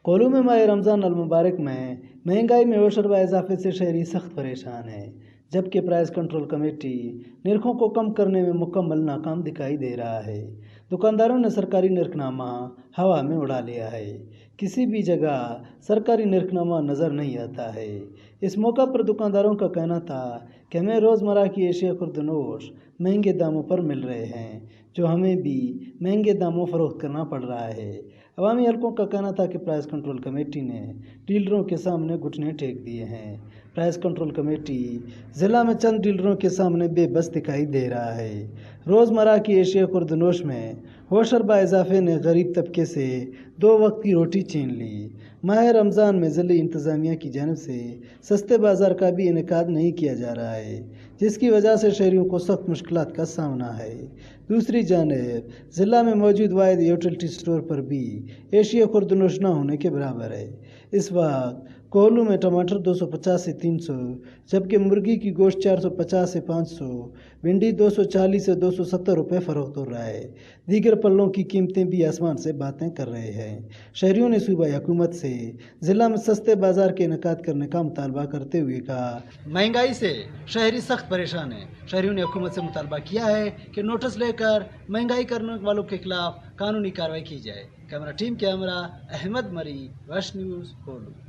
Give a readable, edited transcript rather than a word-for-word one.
कोल्लू में माह रमज़ान अल मुबारक में महंगाई में ओशर व इजाफे से शहरी सख्त परेशान है, जबकि प्राइस कंट्रोल कमेटी निर्खों को कम करने में मुकम्मल नाकाम दिखाई दे रहा है। दुकानदारों ने सरकारी निर्खनामा हवा में उड़ा लिया है। किसी भी जगह सरकारी निर्खनामा नज़र नहीं आता है। इस मौका पर दुकानदारों का कहना था कि हमें रोज़मर्रा की एशिया खुर्दनोश महंगे दामों पर मिल रहे हैं, जो हमें भी महंगे दामों फरोख्त करना पड़ रहा है। अवामी हलकों का कहना था कि प्राइस कंट्रोल कमेटी ने डीलरों के सामने घुटने टेक दिए हैं। प्राइस कंट्रोल कमेटी ज़िला में चंद डीलरों के सामने बेबस दिखाई दे रहा है। रोज़मर्रा की एशिया खुर्दनोश में होशर बा इजाफे ने गरीब तबके से 2 वक्त की रोटी छीन ली। माह रमज़ान में ज़िली इंतज़ामिया की जानिब से सस्ते बाज़ार का भी इनेकाद नहीं किया जा रहा है, जिसकी वजह से शहरियों को सख्त मुश्किलात का सामना है। दूसरी जानिब ज़िला में मौजूद वाहिद यूटिलिटी स्टोर पर भी एशिया खुर्दनोश न होने के बराबर है। इस वक्त कोल्लू में टमाटर 250 से 300, जबकि मुर्गी की गोश्त 450 से 500, भिंडी 240 से 270 रुपये फ़रोख्त हो रहा है। दीगर पल्लों की कीमतें भी आसमान से बातें कर रहे हैं। शहरियों ने सूबाई हुकूमत से ज़िला में सस्ते बाज़ार के इनेकाद करने का मुतालबा करते हुए कहा, महंगाई से शहरी सख्त परेशान है। शहरियों ने हुकूमत से मुतालबा किया है कि नोटिस लेकर महंगाई करने वालों के खिलाफ कानूनी कार्रवाई की जाए। कैमरा टीम के हमरा अहमद मरी, वश न्यूज़ कोल्लू।